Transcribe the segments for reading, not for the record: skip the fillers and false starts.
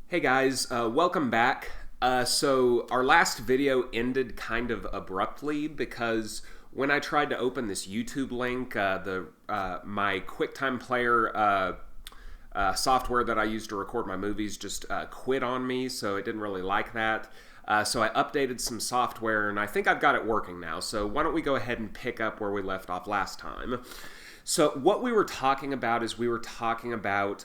Hey guys, welcome back. So our last video ended kind of abruptly because when I tried to open this YouTube link, my QuickTime Player software that I use to record my movies just quit on me, so it didn't really like that. So I updated some software, and I think I've got it working now. So why don't we go ahead and pick up where we left off last time. So what we were talking about is we were talking about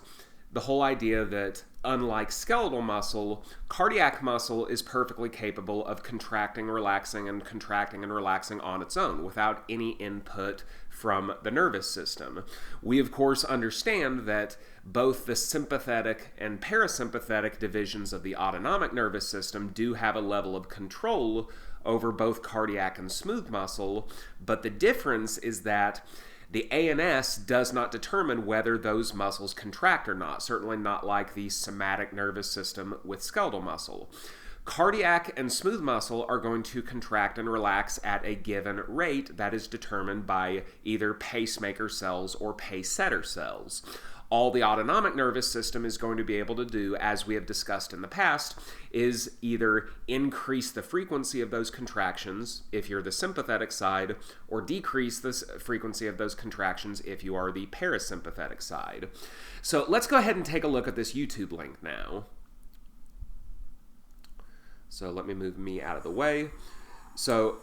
the whole idea that unlike skeletal muscle, cardiac muscle is perfectly capable of contracting, relaxing, and contracting and relaxing on its own without any input from the nervous system. We, of course, understand that both the sympathetic and parasympathetic divisions of the autonomic nervous system do have a level of control over both cardiac and smooth muscle, but the difference is that the ANS does not determine whether those muscles contract or not, certainly not like the somatic nervous system with skeletal muscle. Cardiac and smooth muscle are going to contract and relax at a given rate that is determined by either pacemaker cells or pacesetter cells. All the autonomic nervous system is going to be able to do, as we have discussed in the past, is either increase the frequency of those contractions if you're the sympathetic side, or decrease the frequency of those contractions if you are the parasympathetic side. So let's go ahead and take a look at this YouTube link now. So let me move me out of the way. So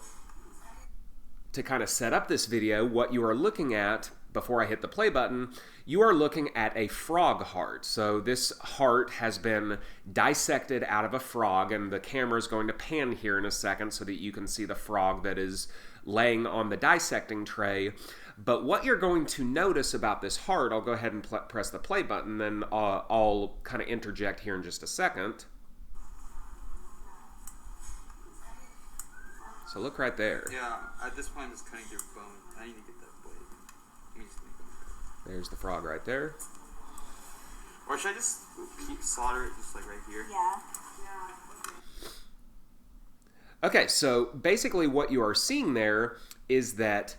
to kind of set up this video, what you are looking at before I hit the play button, you are looking at a frog heart. So this heart has been dissected out of a frog, and the camera is going to pan here in a second so that you can see the frog that is laying on the dissecting tray. But what you're going to notice about this heart, I'll go ahead and press the play button, then I'll kind of interject here in just a second. So look right there. Yeah, at this point I'm just cutting your bone. I need to get that blade. Let me just make it. There's the frog right there. Or should I just keep slaughter it just like right here? Yeah. Okay, so basically what you are seeing there is that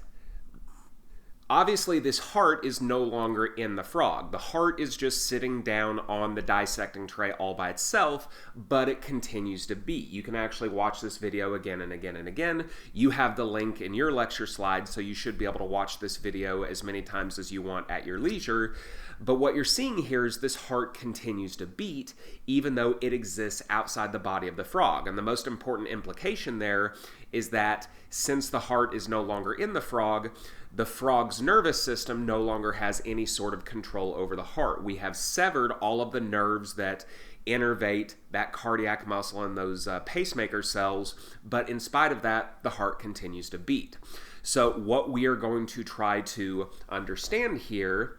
obviously this heart is no longer in the frog. The heart is just sitting down on the dissecting tray all by itself, but it continues to beat. You can actually watch this video again and again and again. You have the link in your lecture slides, so you should be able to watch this video as many times as you want at your leisure. But what you're seeing here is this heart continues to beat, even though it exists outside the body of the frog. And the most important implication there is that since the heart is no longer in the frog's nervous system no longer has any sort of control over the heart. We have severed all of the nerves that innervate that cardiac muscle and those pacemaker cells, but in spite of that, the heart continues to beat. So what we are going to try to understand here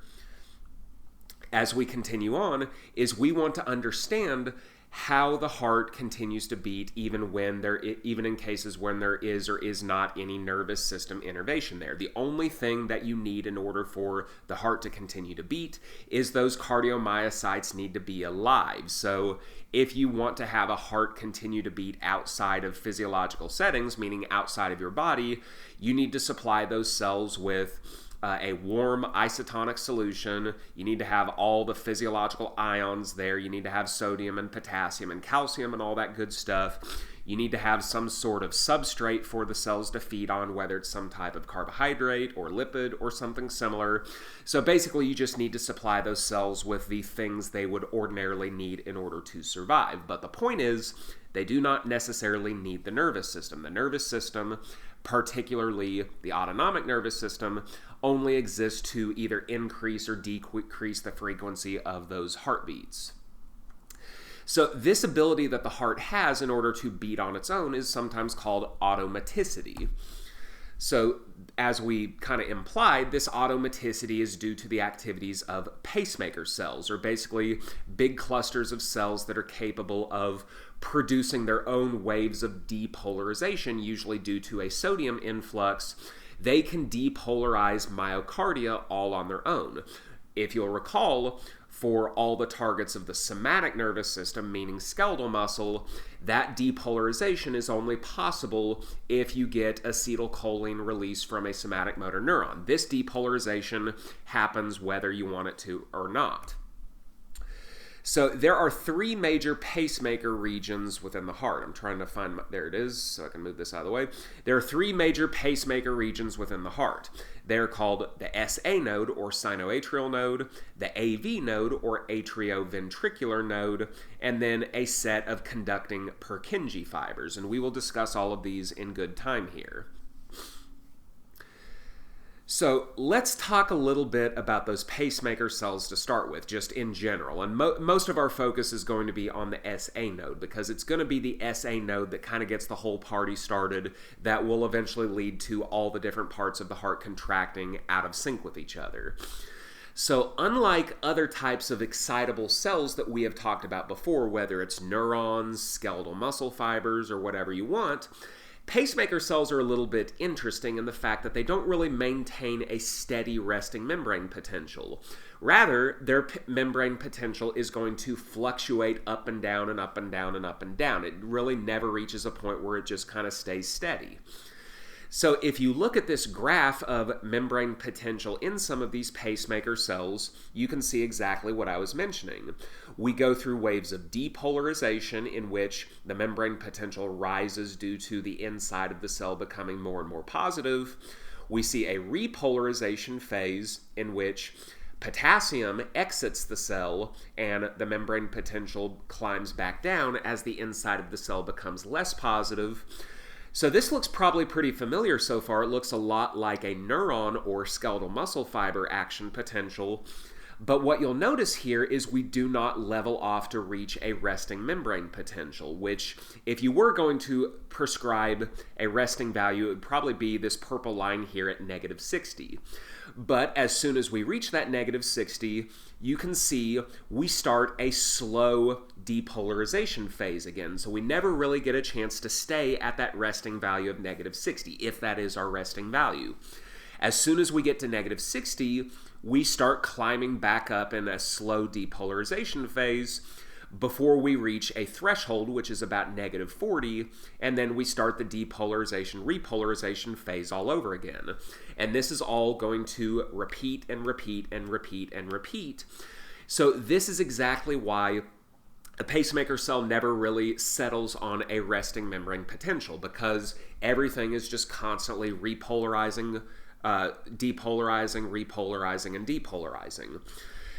as we continue on is we want to understand how the heart continues to beat even in cases when there is or is not any nervous system innervation there. The only thing that you need in order for the heart to continue to beat is those cardiomyocytes need to be alive. So if you want to have a heart continue to beat outside of physiological settings, meaning outside of your body, you need to supply those cells with a warm isotonic solution. You need to have all the physiological ions there. You need to have sodium and potassium and calcium and all that good stuff. You need to have some sort of substrate for the cells to feed on, whether it's some type of carbohydrate or lipid or something similar. So basically, you just need to supply those cells with the things they would ordinarily need in order to survive. But the point is, they do not necessarily need the nervous system. The nervous system, particularly the autonomic nervous system, only exists to either increase or decrease the frequency of those heartbeats. So this ability that the heart has in order to beat on its own is sometimes called automaticity. So as we kind of implied, this automaticity is due to the activities of pacemaker cells, or basically big clusters of cells that are capable of producing their own waves of depolarization, usually due to a sodium influx. They can depolarize myocardia all on their own. If you'll recall, for all the targets of the somatic nervous system, meaning skeletal muscle, that depolarization is only possible if you get acetylcholine released from a somatic motor neuron. This depolarization happens whether you want it to or not. So there are three major pacemaker regions within the heart. I'm trying to find, there it is, so I can move this out of the way. There are three major pacemaker regions within the heart. They're called the SA node, or sinoatrial node, the AV node, or atrioventricular node, and then a set of conducting Purkinje fibers. And we will discuss all of these in good time here. So let's talk a little bit about those pacemaker cells to start with, just in general. And most of our focus is going to be on the SA node, because it's going to be the SA node that kind of gets the whole party started, that will eventually lead to all the different parts of the heart contracting out of sync with each other. So unlike other types of excitable cells that we have talked about before, whether it's neurons, skeletal muscle fibers, or whatever you want, pacemaker cells are a little bit interesting in the fact that they don't really maintain a steady resting membrane potential. Rather, their membrane potential is going to fluctuate up and down and up and down and up and down. It really never reaches a point where it just kind of stays steady. So if you look at this graph of membrane potential in some of these pacemaker cells, you can see exactly what I was mentioning. We go through waves of depolarization, in which the membrane potential rises due to the inside of the cell becoming more and more positive. We see a repolarization phase, in which potassium exits the cell and the membrane potential climbs back down as the inside of the cell becomes less positive. So this looks probably pretty familiar so far. It looks a lot like a neuron or skeletal muscle fiber action potential. But what you'll notice here is we do not level off to reach a resting membrane potential, which, if you were going to prescribe a resting value, it would probably be this purple line here at -60. But as soon as we reach that -60, you can see we start a slow depolarization phase again. So we never really get a chance to stay at that resting value of -60, if that is our resting value. As soon as we get to -60, we start climbing back up in a slow depolarization phase before we reach a threshold, which is about -40, and then we start the depolarization, repolarization phase all over again. And this is all going to repeat and repeat and repeat and repeat. So this is exactly why a pacemaker cell never really settles on a resting membrane potential, because everything is just constantly repolarizing, depolarizing, repolarizing, and depolarizing.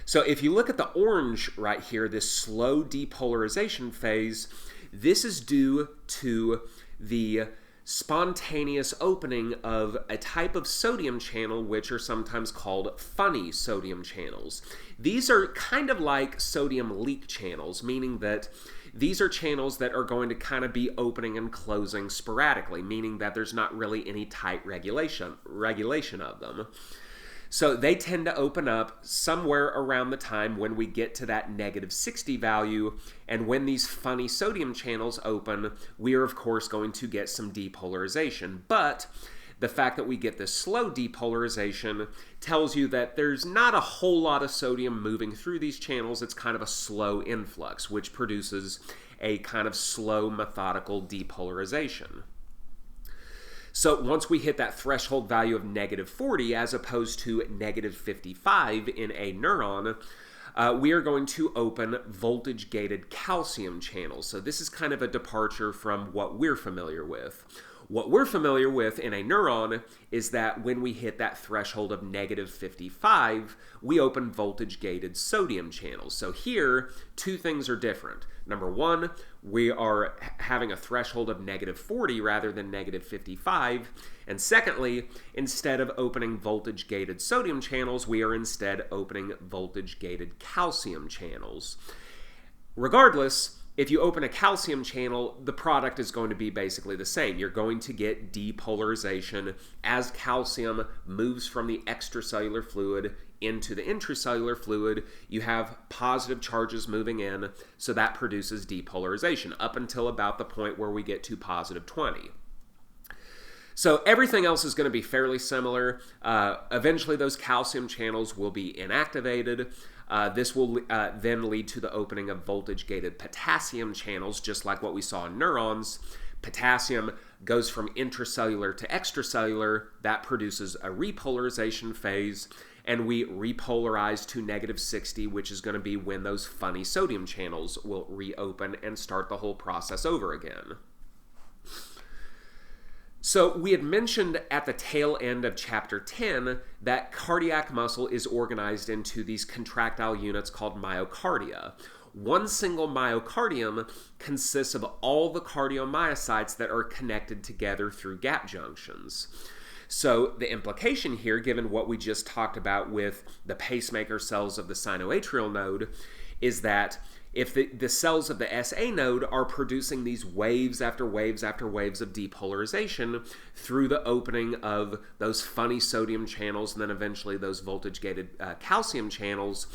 So if you look at the orange right here, this slow depolarization phase, this is due to the spontaneous opening of a type of sodium channel, which are sometimes called funny sodium channels. These are kind of like sodium leak channels, meaning that these are channels that are going to kind of be opening and closing sporadically, meaning that there's not really any tight regulation of them. So they tend to open up somewhere around the time when we get to that -60 value, and when these funny sodium channels open, we are of course going to get some depolarization. But the fact that we get this slow depolarization tells you that there's not a whole lot of sodium moving through these channels. It's kind of a slow influx, which produces a kind of slow, methodical depolarization. So once we hit that threshold value of -40 as opposed to -55 in a neuron, we are going to open voltage-gated calcium channels. So this is kind of a departure from what we're familiar with. What we're familiar with in a neuron is that when we hit that threshold of -55, we open voltage-gated sodium channels. So here, two things are different. Number one, we are having a threshold of -40 rather than -55. And secondly, instead of opening voltage-gated sodium channels, we are instead opening voltage-gated calcium channels. Regardless, if you open a calcium channel, the product is going to be basically the same. You're going to get depolarization as calcium moves from the extracellular fluid into the intracellular fluid. You have positive charges moving in, so that produces depolarization up until about the point where we get to +20. So everything else is going to be fairly similar. Eventually those calcium channels will be inactivated. This will then lead to the opening of voltage-gated potassium channels, just like what we saw in neurons. Potassium goes from intracellular to extracellular. That produces a repolarization phase. and we repolarize to -60, which is going to be when those funny sodium channels will reopen and start the whole process over again. So we had mentioned at the tail end of chapter 10 that cardiac muscle is organized into these contractile units called myocardia. One single myocardium consists of all the cardiomyocytes that are connected together through gap junctions. So the implication here, given what we just talked about with the pacemaker cells of the sinoatrial node, is that if the cells of the SA node are producing these waves after waves after waves of depolarization through the opening of those funny sodium channels and then eventually those voltage-gated calcium channels,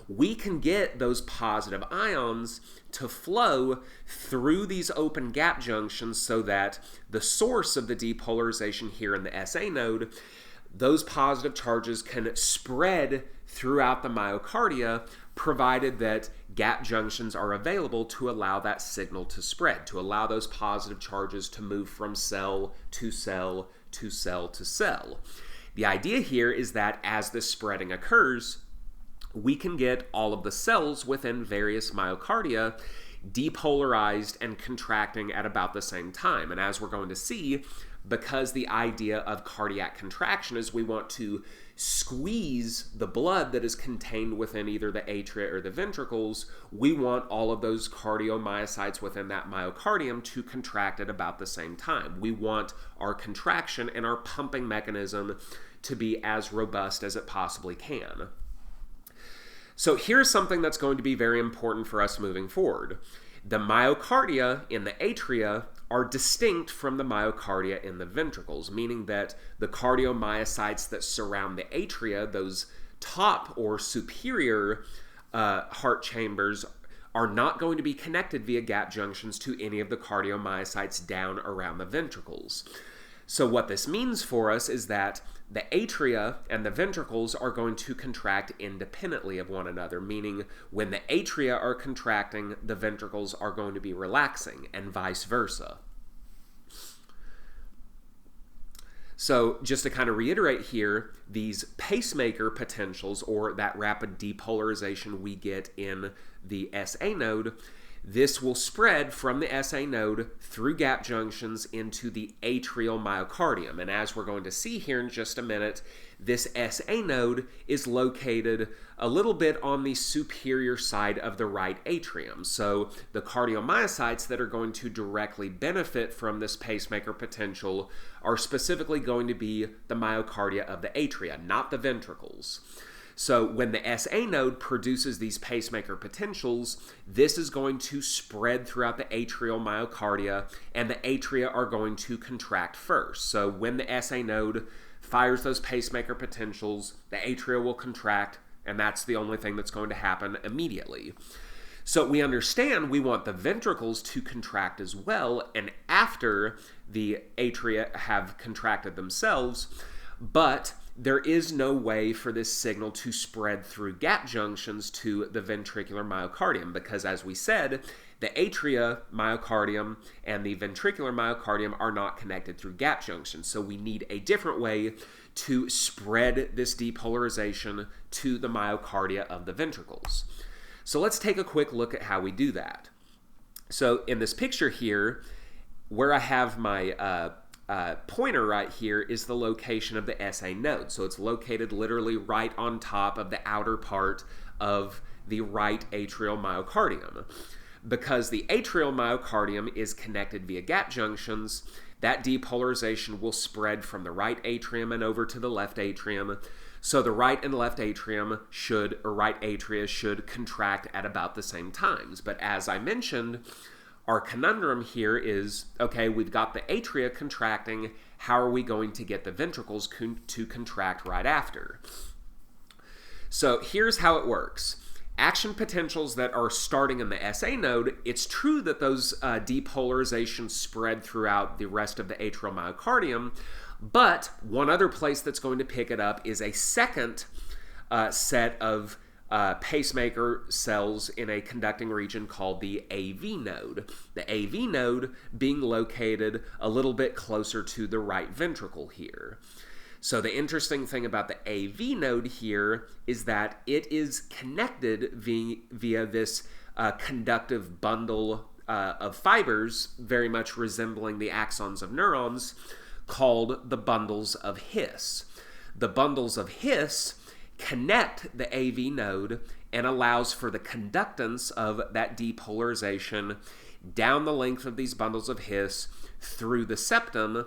we can get those positive ions to flow through these open gap junctions so that the source of the depolarization here in the SA node, those positive charges can spread throughout the myocardia, provided that gap junctions are available to allow that signal to spread, to allow those positive charges to move from cell to cell to cell to cell. The idea here is that as this spreading occurs, we can get all of the cells within various myocardia depolarized and contracting at about the same time. And as we're going to see, because the idea of cardiac contraction is we want to squeeze the blood that is contained within either the atria or the ventricles, we want all of those cardiomyocytes within that myocardium to contract at about the same time. We want our contraction and our pumping mechanism to be as robust as it possibly can. So here's something that's going to be very important for us moving forward. The myocardia in the atria are distinct from the myocardia in the ventricles, meaning that the cardiomyocytes that surround the atria, those top or superior heart chambers, are not going to be connected via gap junctions to any of the cardiomyocytes down around the ventricles. So what this means for us is that the atria and the ventricles are going to contract independently of one another, meaning when the atria are contracting, the ventricles are going to be relaxing, and vice versa. So just to kind of reiterate here, these pacemaker potentials, or that rapid depolarization we get in the SA node, this will spread from the SA node through gap junctions into the atrial myocardium. And as we're going to see here in just a minute, this SA node is located a little bit on the superior side of the right atrium. So the cardiomyocytes that are going to directly benefit from this pacemaker potential are specifically going to be the myocardia of the atria, not the ventricles. So when the SA node produces these pacemaker potentials, this is going to spread throughout the atrial myocardia, and the atria are going to contract first. So when the SA node fires those pacemaker potentials, the atria will contract, and that's the only thing that's going to happen immediately. So we understand we want the ventricles to contract as well, and after the atria have contracted themselves, but there is no way for this signal to spread through gap junctions to the ventricular myocardium because, as we said, the atria myocardium and the ventricular myocardium are not connected through gap junctions. So we need a different way to spread this depolarization to the myocardia of the ventricles. So let's take a quick look at how we do that. So in this picture here, where I have my pointer right here is the location of the SA node. So it's located literally right on top of the outer part of the right atrial myocardium. Because the atrial myocardium is connected via gap junctions, that depolarization will spread from the right atrium and over to the left atrium. So the right and left atrium right atria should contract at about the same times. But as I mentioned, our conundrum here is, okay, we've got the atria contracting, how are we going to get the ventricles to contract right after? So here's how it works. Action potentials that are starting in the SA node, it's true that those depolarizations spread throughout the rest of the atrial myocardium, but one other place that's going to pick it up is a second set of pacemaker cells in a conducting region called the AV node. The AV node being located a little bit closer to the right ventricle here. So the interesting thing about the AV node here is that it is connected via this conductive bundle of fibers, very much resembling the axons of neurons, called the bundles of His. The bundles of His connect the AV node and allows for the conductance of that depolarization down the length of these bundles of His through the septum,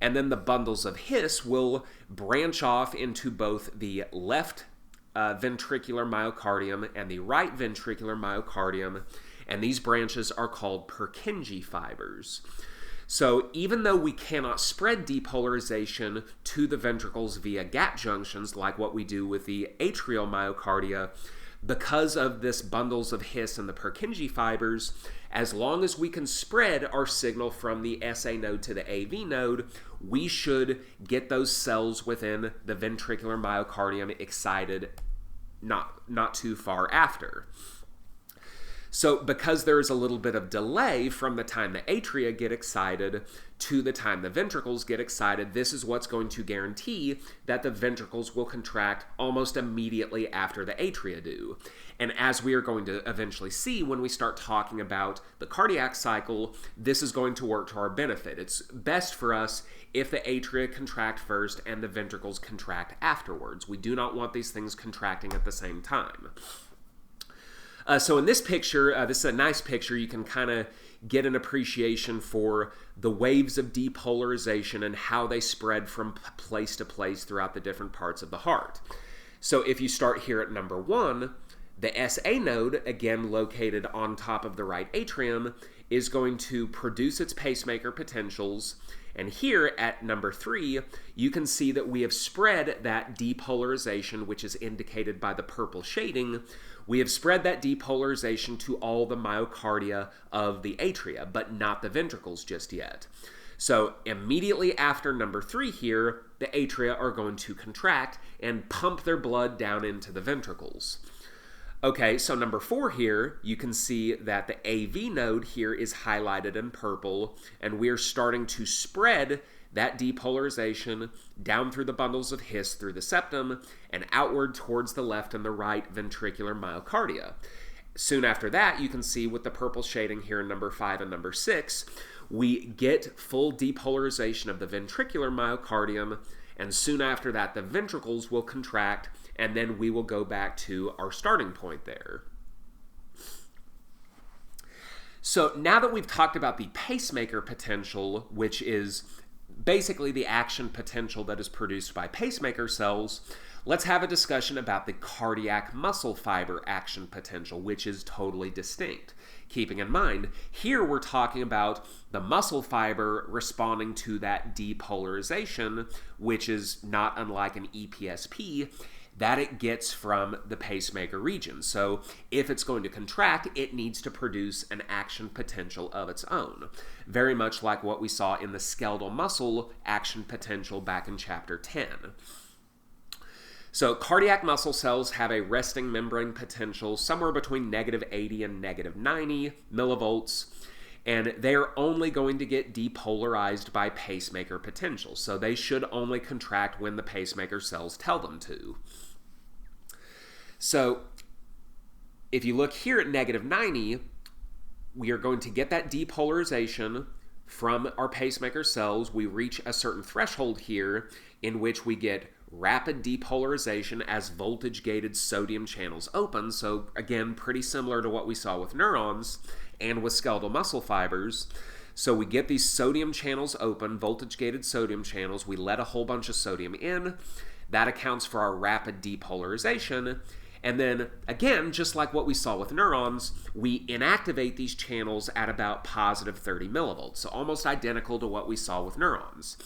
and then the bundles of His will branch off into both the left ventricular myocardium and the right ventricular myocardium, and these branches are called Purkinje fibers. So even though we cannot spread depolarization to the ventricles via gap junctions like what we do with the atrial myocardia, because of this bundles of His and the Purkinje fibers, as long as we can spread our signal from the SA node to the AV node, we should get those cells within the ventricular myocardium excited not too far after. So because there is a little bit of delay from the time the atria get excited to the time the ventricles get excited, this is what's going to guarantee that the ventricles will contract almost immediately after the atria do. And as we are going to eventually see when we start talking about the cardiac cycle, this is going to work to our benefit. It's best for us if the atria contract first and the ventricles contract afterwards. We do not want these things contracting at the same time. So in this picture, this is a nice picture. You can kind of get an appreciation for the waves of depolarization and how they spread from place to place throughout the different parts of the heart. So if you start here at number 1, the SA node, again located on top of the right atrium, is going to produce its pacemaker potentials. And here at number 3, you can see that we have spread that depolarization, which is indicated by the purple shading. We have spread that depolarization to all the myocardia of the atria, but not the ventricles just yet. So immediately after number 3 here, the atria are going to contract and pump their blood down into the ventricles. Okay, so number 4 here, you can see that the AV node here is highlighted in purple, and we're starting to spread that depolarization down through the bundles of His through the septum and outward towards the left and the right ventricular myocardia. Soon after that, you can see with the purple shading here in number 5 and number 6, we get full depolarization of the ventricular myocardium, and soon after that, the ventricles will contract, and then we will go back to our starting point there. So now that we've talked about the pacemaker potential, which is basically the action potential that is produced by pacemaker cells, let's have a discussion about the cardiac muscle fiber action potential, which is totally distinct. Keeping in mind, here we're talking about the muscle fiber responding to that depolarization, which is not unlike an EPSP, that it gets from the pacemaker region. So if it's going to contract, it needs to produce an action potential of its own. Very much like what we saw in the skeletal muscle action potential back in chapter 10. So cardiac muscle cells have a resting membrane potential somewhere between -80 and -90 millivolts, and they're only going to get depolarized by pacemaker potential. So they should only contract when the pacemaker cells tell them to. So if you look here at -90, we are going to get that depolarization from our pacemaker cells. We reach a certain threshold here in which we get rapid depolarization as voltage-gated sodium channels open. So again, pretty similar to what we saw with neurons and with skeletal muscle fibers. So we get these sodium channels open, voltage-gated sodium channels. We let a whole bunch of sodium in. That accounts for our rapid depolarization. And then, again, just like what we saw with neurons, we inactivate these channels at about +30 millivolts, so almost identical to what we saw with neurons.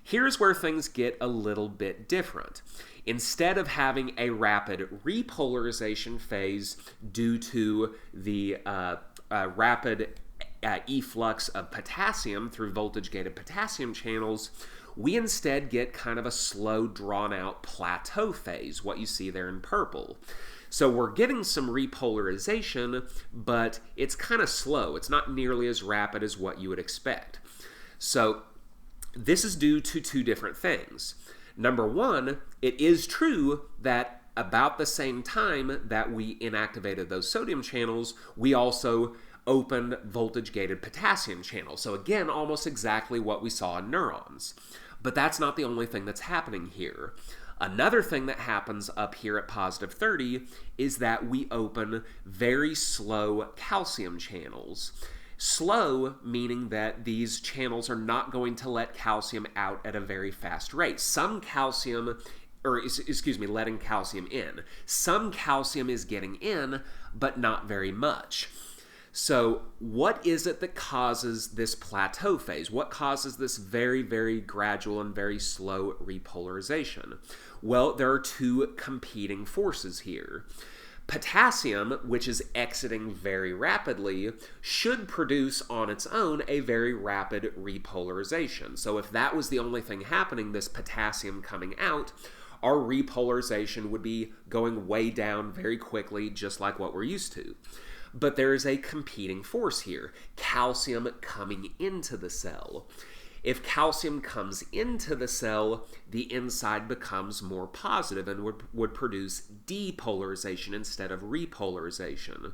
Here's where things get a little bit different. Instead of having a rapid repolarization phase due to the rapid efflux of potassium through voltage-gated potassium channels, we instead get kind of a slow, drawn-out plateau phase, what you see there in purple. So we're getting some repolarization, but it's kind of slow. It's not nearly as rapid as what you would expect. So this is due to 2 different things. Number one, it is true that about the same time that we inactivated those sodium channels, we also opened voltage-gated potassium channels. So again, almost exactly what we saw in neurons. But that's not the only thing that's happening here. Another thing that happens up here at positive 30 is that we open very slow calcium channels. Slow meaning that these channels are not going to let calcium out at a very fast rate. Some calcium, or excuse me, letting calcium in. Some calcium is getting in, but not very much. So what is it that causes this plateau phase? What causes this very, very gradual and very slow repolarization? Well, there are two competing forces here. Potassium, which is exiting very rapidly, should produce on its own a very rapid repolarization. So if that was the only thing happening, this potassium coming out, our repolarization would be going way down very quickly, just like what we're used to. But there is a competing force here, calcium coming into the cell. If calcium comes into the cell, the inside becomes more positive and would produce depolarization instead of repolarization.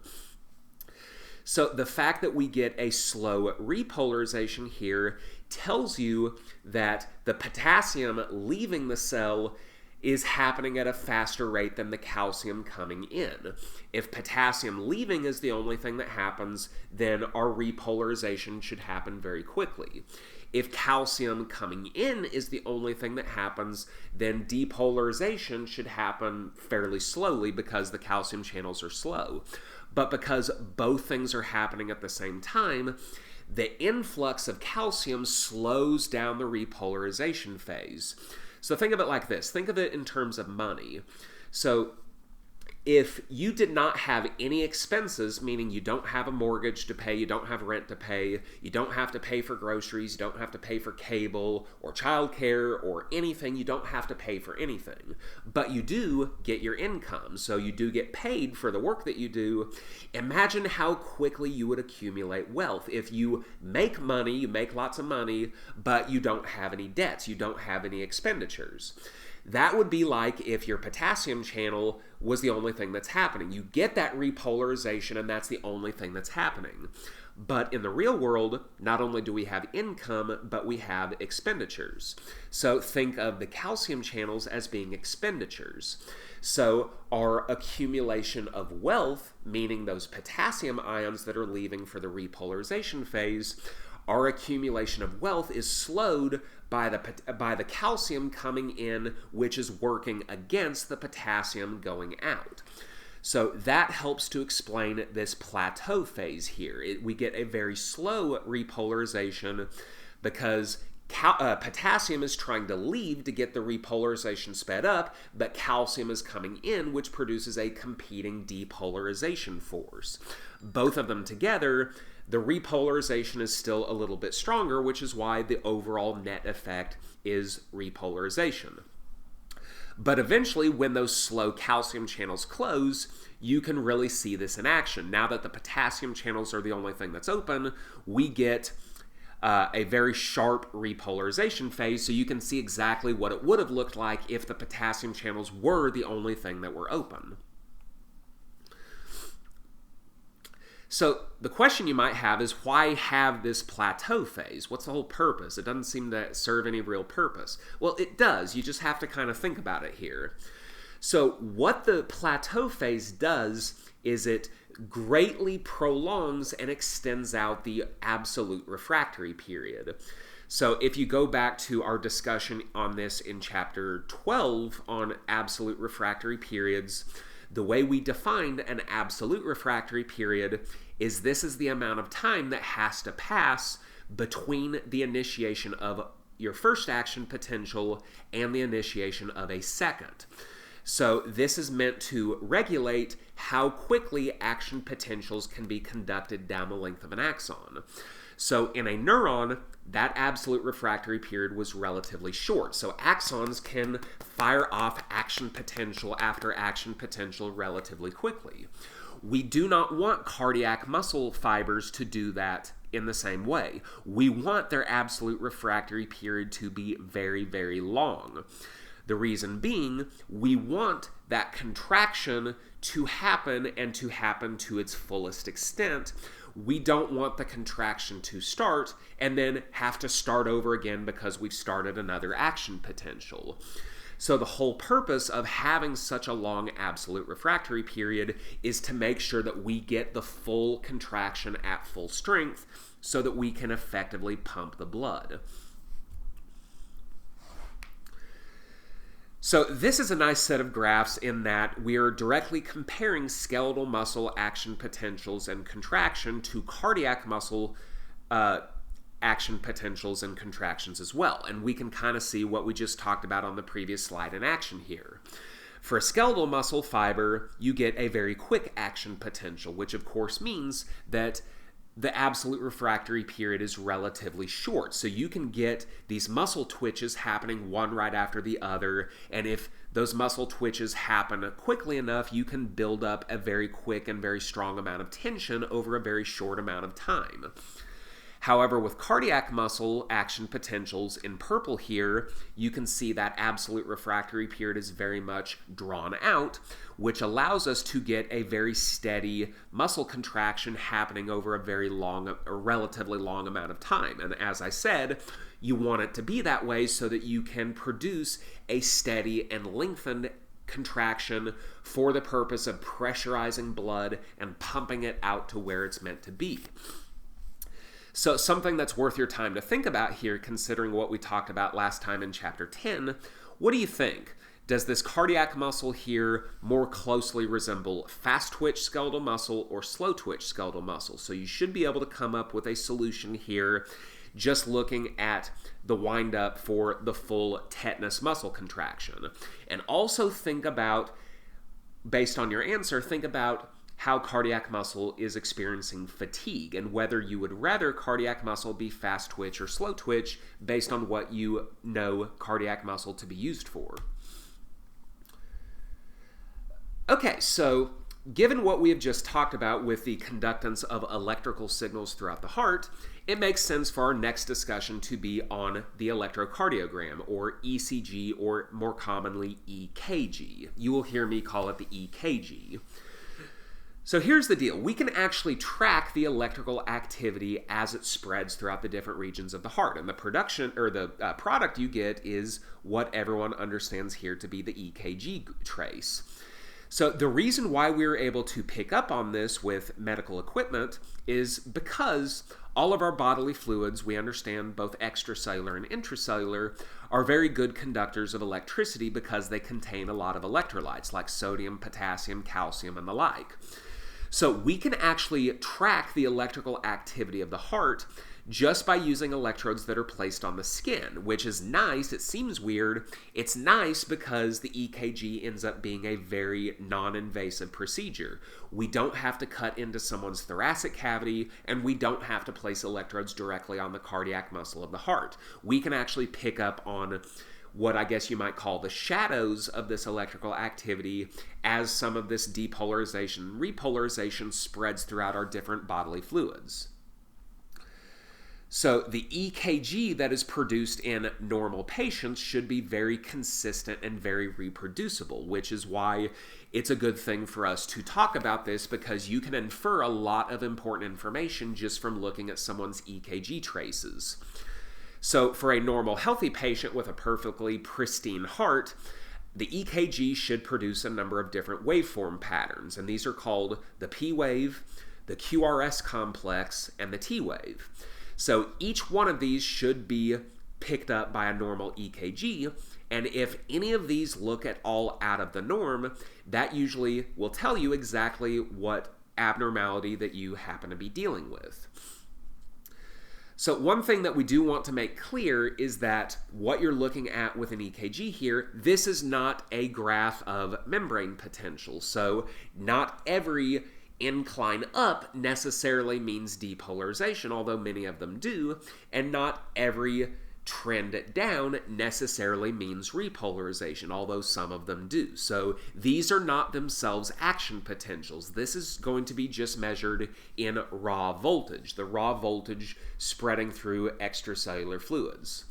So the fact that we get a slow repolarization here tells you that the potassium leaving the cell is happening at a faster rate than the calcium coming in. If potassium leaving is the only thing that happens, then our repolarization should happen very quickly. If calcium coming in is the only thing that happens, then depolarization should happen fairly slowly because the calcium channels are slow. But because both things are happening at the same time, the influx of calcium slows down the repolarization phase. So think of it like this. Think of it in terms of money. So if you did not have any expenses, meaning you don't have a mortgage to pay, you don't have rent to pay, you don't have to pay for groceries, you don't have to pay for cable or childcare or anything, you don't have to pay for anything. But you do get your income, so you do get paid for the work that you do. Imagine how quickly you would accumulate wealth. If you make money, you make lots of money, but you don't have any debts, you don't have any expenditures. That would be like if your potassium channel was the only thing that's happening. You get that repolarization and that's the only thing that's happening. But in the real world, not only do we have income, but we have expenditures. So think of the calcium channels as being expenditures. So our accumulation of wealth, meaning those potassium ions that are leaving for the repolarization phase, our accumulation of wealth is slowed by the calcium coming in, which is working against the potassium going out. So that helps to explain this plateau phase here. We get a very slow repolarization because potassium is trying to leave to get the repolarization sped up, but calcium is coming in, which produces a competing depolarization force. Both of them together, the repolarization is still a little bit stronger, which is why the overall net effect is repolarization. But eventually, when those slow calcium channels close, you can really see this in action. Now that the potassium channels are the only thing that's open, we get a very sharp repolarization phase, so you can see exactly what it would have looked like if the potassium channels were the only thing that were open. So the question you might have is, why have this plateau phase? What's the whole purpose? It doesn't seem to serve any real purpose. Well, it does. You just have to kind of think about it here. So what the plateau phase does is it greatly prolongs and extends out the absolute refractory period. So if you go back to our discussion on this in chapter 12 on absolute refractory periods, the way we defined an absolute refractory period is this is the amount of time that has to pass between the initiation of your first action potential and the initiation of a second. So this is meant to regulate how quickly action potentials can be conducted down the length of an axon. So in a neuron, that absolute refractory period was relatively short. So axons can fire off action potential after action potential relatively quickly. We do not want cardiac muscle fibers to do that in the same way. We want their absolute refractory period to be very, very long. The reason being, we want that contraction to happen and to happen to its fullest extent. We don't want the contraction to start and then have to start over again because we've started another action potential. So the whole purpose of having such a long absolute refractory period is to make sure that we get the full contraction at full strength so that we can effectively pump the blood. So this is a nice set of graphs in that we are directly comparing skeletal muscle action potentials and contraction to cardiac muscle action potentials and contractions as well. And we can kind of see what we just talked about on the previous slide in action here. For a skeletal muscle fiber, you get a very quick action potential, which of course means that the absolute refractory period is relatively short. So you can get these muscle twitches happening one right after the other, and if those muscle twitches happen quickly enough, you can build up a very quick and very strong amount of tension over a very short amount of time. However, with cardiac muscle action potentials in purple here, you can see that absolute refractory period is very much drawn out, which allows us to get a very steady muscle contraction happening over a relatively long amount of time. And as I said, you want it to be that way so that you can produce a steady and lengthened contraction for the purpose of pressurizing blood and pumping it out to where it's meant to be. So something that's worth your time to think about here, considering what we talked about last time in Chapter 10, what do you think? Does this cardiac muscle here more closely resemble fast twitch skeletal muscle or slow twitch skeletal muscle? So you should be able to come up with a solution here just looking at the windup for the full tetanus muscle contraction. And also think about, based on your answer, think about how cardiac muscle is experiencing fatigue and whether you would rather cardiac muscle be fast twitch or slow twitch based on what you know cardiac muscle to be used for. Okay, so given what we have just talked about with the conductance of electrical signals throughout the heart, it makes sense for our next discussion to be on the electrocardiogram, or ECG, or more commonly EKG. You will hear me call it the EKG. So here's the deal. We can actually track the electrical activity as it spreads throughout the different regions of the heart. And the product you get is what everyone understands here to be the EKG trace. So the reason why we're able to pick up on this with medical equipment is because all of our bodily fluids, we understand both extracellular and intracellular, are very good conductors of electricity because they contain a lot of electrolytes like sodium, potassium, calcium, and the like. So we can actually track the electrical activity of the heart just by using electrodes that are placed on the skin, which is nice. It seems weird. It's nice because the EKG ends up being a very non-invasive procedure. We don't have to cut into someone's thoracic cavity, and we don't have to place electrodes directly on the cardiac muscle of the heart. We can actually pick up on what I guess you might call the shadows of this electrical activity as some of this depolarization, repolarization spreads throughout our different bodily fluids. So the EKG that is produced in normal patients should be very consistent and very reproducible, which is why it's a good thing for us to talk about this, because you can infer a lot of important information just from looking at someone's EKG traces. So for a normal, healthy patient with a perfectly pristine heart, the EKG should produce a number of different waveform patterns, and these are called the P wave, the QRS complex, and the T wave. So each one of these should be picked up by a normal EKG, and if any of these look at all out of the norm, that usually will tell you exactly what abnormality that you happen to be dealing with. So one thing that we do want to make clear is that what you're looking at with an EKG here, this is not a graph of membrane potential. So not every incline up necessarily means depolarization, although many of them do, and not every trend down necessarily means repolarization, although some of them do. So these are not themselves action potentials. This is going to be just measured in raw voltage, the raw voltage spreading through extracellular fluids.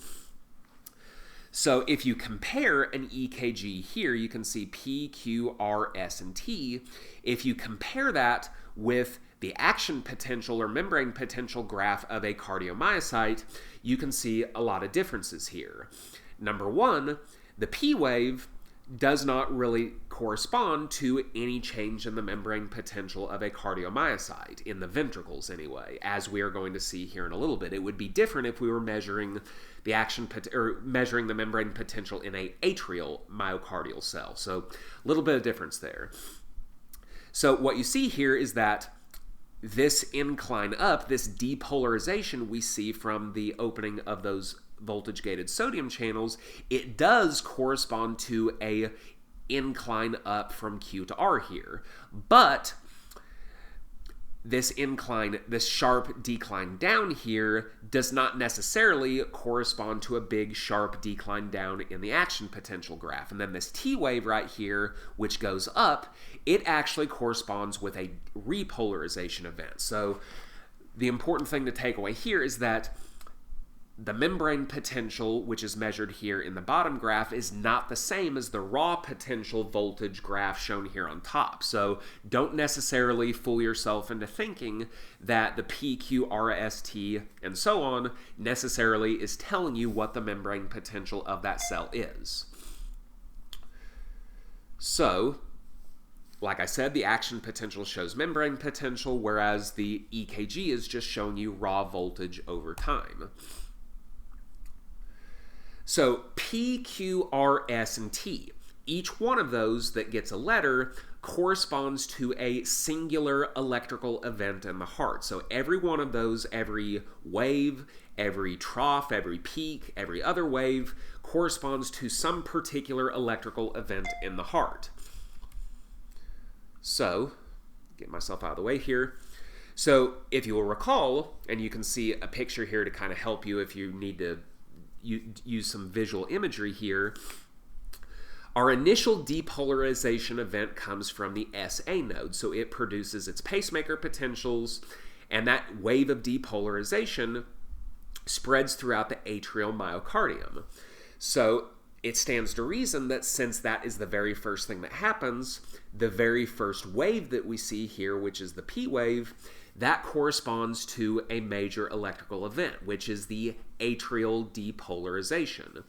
So if you compare an EKG here, you can see P, Q, R, S, and T. If you compare that with the action potential or membrane potential graph of a cardiomyocyte, you can see a lot of differences here. Number one, the P wave does not really correspond to any change in the membrane potential of a cardiomyocyte, in the ventricles anyway, as we are going to see here in a little bit. It would be different if we were measuring the measuring the membrane potential in a atrial myocardial cell. So a little bit of difference there. So what you see here is that this incline up, this depolarization we see from the opening of those voltage-gated sodium channels, it does correspond to a incline up from Q to R here. But this incline, this sharp decline down here, does not necessarily correspond to a big sharp decline down in the action potential graph. And then this T wave right here, which goes up, it actually corresponds with a repolarization event. So the important thing to take away here is that the membrane potential, which is measured here in the bottom graph, is not the same as the raw potential voltage graph shown here on top. So don't necessarily fool yourself into thinking that the P, Q, R, S, T, and so on necessarily is telling you what the membrane potential of that cell is. So, like I said, the action potential shows membrane potential, whereas the EKG is just showing you raw voltage over time. So P, Q, R, S, and T, each one of those that gets a letter corresponds to a singular electrical event in the heart. So every one of those, every wave, every trough, every peak, every other wave corresponds to some particular electrical event in the heart. So, get myself out of the way here. So if you will recall, and you can see a picture here to kind of help you if you need to use some visual imagery here, our initial depolarization event comes from the SA node. So it produces its pacemaker potentials, and that wave of depolarization spreads throughout the atrial myocardium. So it stands to reason that since that is the very first thing that happens, the very first wave that we see here, which is the P wave, that corresponds to a major electrical event, which is the atrial depolarization.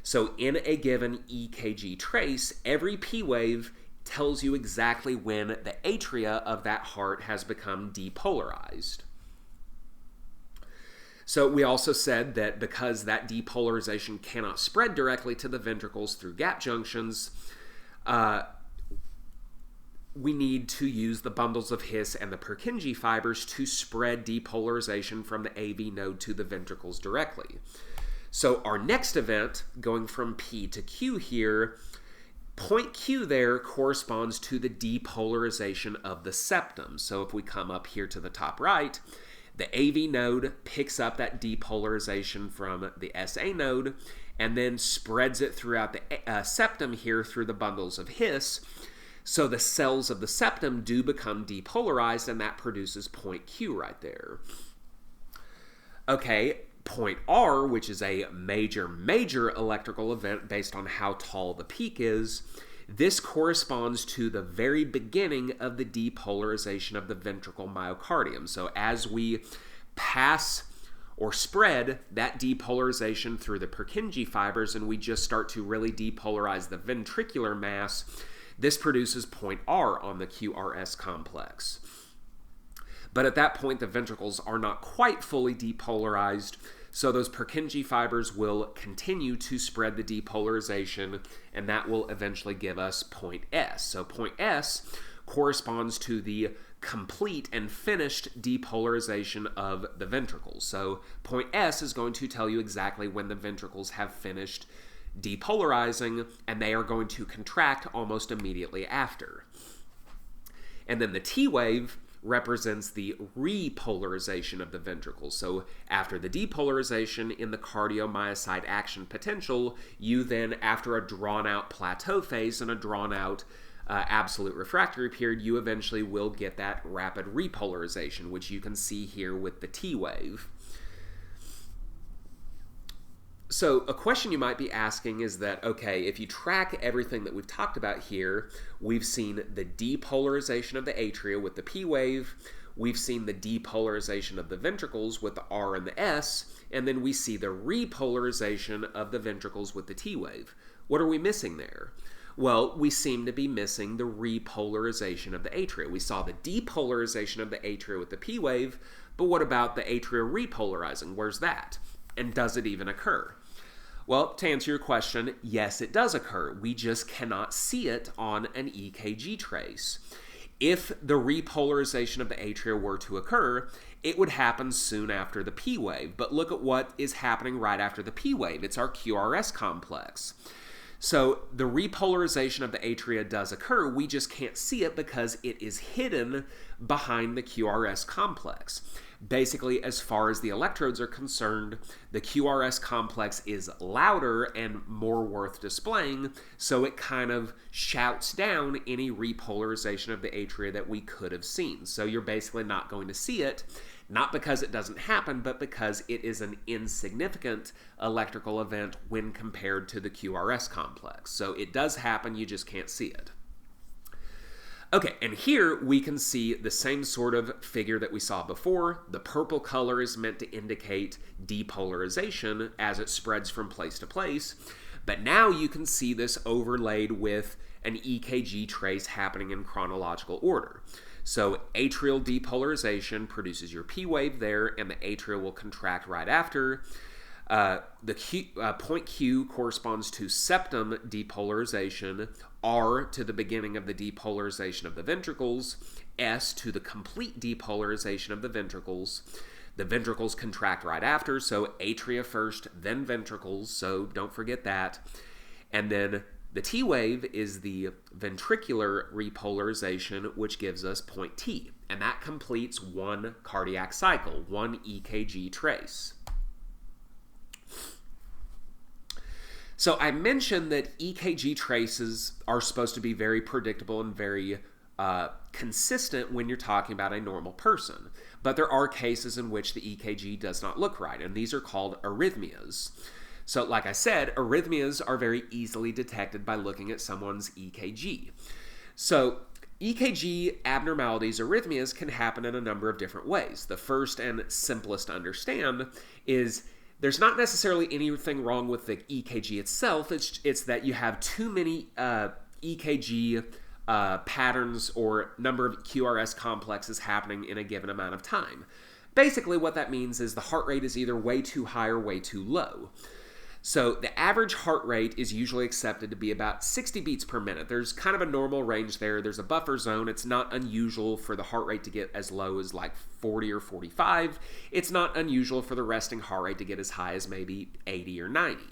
So in a given EKG trace, every P wave tells you exactly when the atria of that heart has become depolarized. So we also said that because that depolarization cannot spread directly to the ventricles through gap junctions, we need to use the bundles of His and the Purkinje fibers to spread depolarization from the AV node to the ventricles directly. So our next event, going from P to Q here, point Q there corresponds to the depolarization of the septum. So if we come up here to the top right, the AV node picks up that depolarization from the SA node and then spreads it throughout the septum here through the bundles of His. So the cells of the septum do become depolarized, and that produces point Q right there. Okay, point R, which is a major electrical event based on how tall the peak is, this corresponds to the very beginning of the depolarization of the ventricle myocardium. So as we pass or spread that depolarization through the Purkinje fibers and we just start to really depolarize the ventricular mass, this produces point R on the QRS complex. But at that point, the ventricles are not quite fully depolarized, so those Purkinje fibers will continue to spread the depolarization, and that will eventually give us point S. So point S corresponds to the complete and finished depolarization of the ventricles. So point S is going to tell you exactly when the ventricles have finished depolarizing, and they are going to contract almost immediately after. And then the T wave represents the repolarization of the ventricles. So after the depolarization in the cardiomyocyte action potential, you then, after a drawn-out plateau phase and a drawn-out absolute refractory period, you eventually will get that rapid repolarization, which you can see here with the T wave. So a question you might be asking is that, okay, if you track everything that we've talked about here, we've seen the depolarization of the atria with the P wave, we've seen the depolarization of the ventricles with the R and the S, and then we see the repolarization of the ventricles with the T wave. What are we missing there? Well, we seem to be missing the repolarization of the atria. We saw the depolarization of the atria with the P wave, but what about the atria repolarizing? Where's that? And does it even occur? Well, to answer your question, yes, it does occur. We just cannot see it on an EKG trace. If the repolarization of the atria were to occur, it would happen soon after the P wave. But look at what is happening right after the P wave. It's our QRS complex. So the repolarization of the atria does occur. We just can't see it because it is hidden behind the QRS complex. Basically, as far as the electrodes are concerned, the QRS complex is louder and more worth displaying, so it kind of shouts down any repolarization of the atria that we could have seen. So you're basically not going to see it, not because it doesn't happen, but because it is an insignificant electrical event when compared to the QRS complex. So it does happen, you just can't see it. Okay, and here we can see the same sort of figure that we saw before. The purple color is meant to indicate depolarization as it spreads from place to place. But now you can see this overlaid with an EKG trace happening in chronological order. So atrial depolarization produces your P wave there, and the atria will contract right after. Point Q corresponds to septum depolarization, R to the beginning of the depolarization of the ventricles, S to the complete depolarization of the ventricles. The ventricles contract right after, so atria first, then ventricles, so don't forget that. And then the T wave is the ventricular repolarization, which gives us point T. And that completes one cardiac cycle, one EKG trace. So I mentioned that EKG traces are supposed to be very predictable and very consistent when you're talking about a normal person. But there are cases in which the EKG does not look right, and these are called arrhythmias. So like I said, arrhythmias are very easily detected by looking at someone's EKG. So EKG abnormalities, arrhythmias, can happen in a number of different ways. The first and simplest to understand is there's not necessarily anything wrong with the EKG itself. It's that you have too many EKG patterns or number of QRS complexes happening in a given amount of time. Basically, what that means is the heart rate is either way too high or way too low. So the average heart rate is usually accepted to be about 60 beats per minute. There's kind of a normal range there. There's a buffer zone. It's not unusual for the heart rate to get as low as like 40 or 45. It's not unusual for the resting heart rate to get as high as maybe 80 or 90.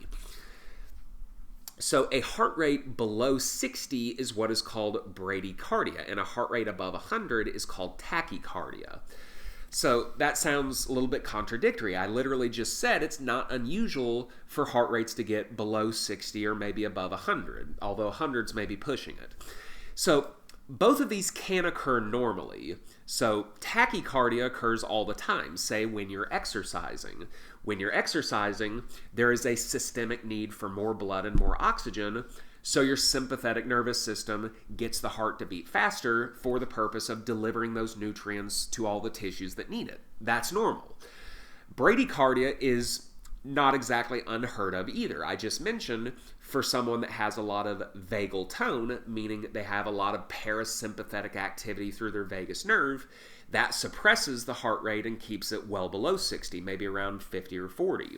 So a heart rate below 60 is what is called bradycardia, and a heart rate above 100 is called tachycardia. So that sounds a little bit contradictory. I literally just said it's not unusual for heart rates to get below 60 or maybe above 100, although 100's maybe pushing it. So both of these can occur normally. So tachycardia occurs all the time, say when you're exercising. When you're exercising, there is a systemic need for more blood and more oxygen, so your sympathetic nervous system gets the heart to beat faster for the purpose of delivering those nutrients to all the tissues that need it. That's normal. Bradycardia is not exactly unheard of either. I just mentioned for someone that has a lot of vagal tone, meaning they have a lot of parasympathetic activity through their vagus nerve, that suppresses the heart rate and keeps it well below 60, maybe around 50 or 40.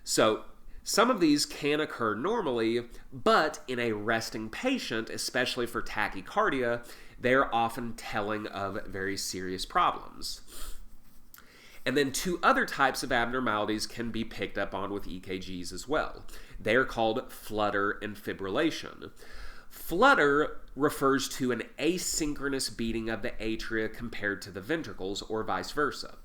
So some of these can occur normally, but in a resting patient, especially for tachycardia, they're often telling of very serious problems. And then two other types of abnormalities can be picked up on with EKGs as well. They are called flutter and fibrillation. Flutter refers to an asynchronous beating of the atria compared to the ventricles, or vice versa.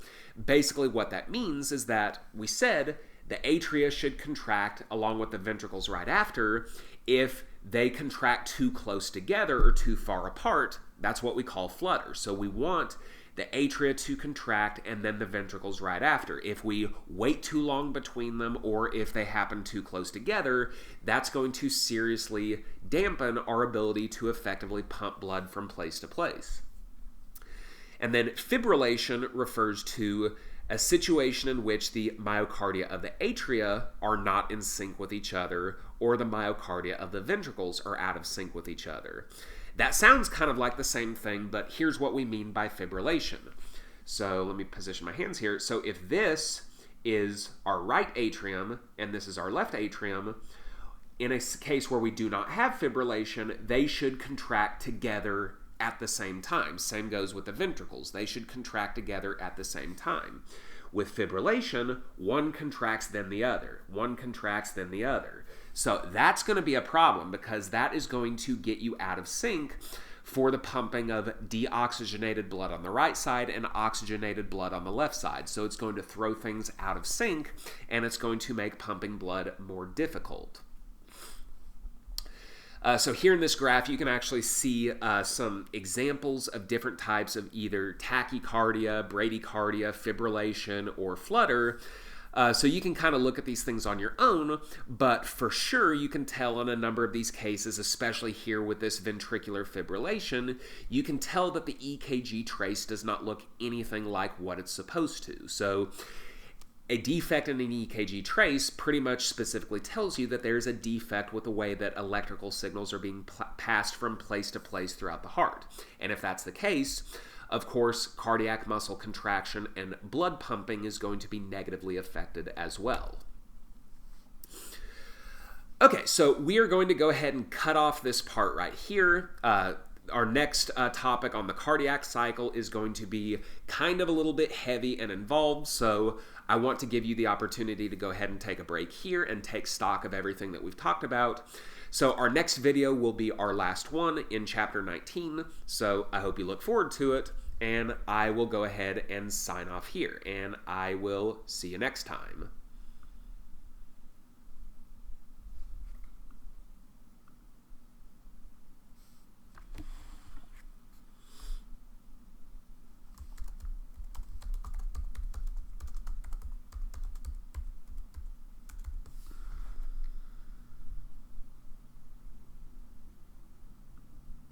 Basically what that means is that we said the atria should contract along with the ventricles right after. If they contract too close together or too far apart, that's what we call flutter. So we want the the atria to contract, and then the ventricles right after. If we wait too long between them, or if they happen too close together, that's going to seriously dampen our ability to effectively pump blood from place to place. And then fibrillation refers to a situation in which the myocardia of the atria are not in sync with each other, or the myocardia of the ventricles are out of sync with each other. That sounds kind of like the same thing, but here's what we mean by fibrillation. So let me position my hands here. So if this is our right atrium and this is our left atrium, in a case where we do not have fibrillation, they should contract together at the same time. Same goes with the ventricles. They should contract together at the same time. With fibrillation, one contracts then the other. One contracts then the other. So that's going to be a problem, because that is going to get you out of sync for the pumping of deoxygenated blood on the right side and oxygenated blood on the left side. So it's going to throw things out of sync, and it's going to make pumping blood more difficult. So here in this graph, you can actually see some examples of different types of either tachycardia, bradycardia, fibrillation, or flutter. So you can kind of look at these things on your own, but for sure you can tell in a number of these cases, especially here with this ventricular fibrillation, you can tell that the EKG trace does not look anything like what it's supposed to. So a defect in an EKG trace pretty much specifically tells you that there's a defect with the way that electrical signals are being passed from place to place throughout the heart. And if that's the case, of course, cardiac muscle contraction and blood pumping is going to be negatively affected as well. Okay, so we are going to go ahead and cut off this part right here. Our next topic on the cardiac cycle is going to be kind of a little bit heavy and involved, so I want to give you the opportunity to go ahead and take a break here and take stock of everything that we've talked about. So our next video will be our last one in Chapter 19, so I hope you look forward to it, and I will go ahead and sign off here, and I will see you next time.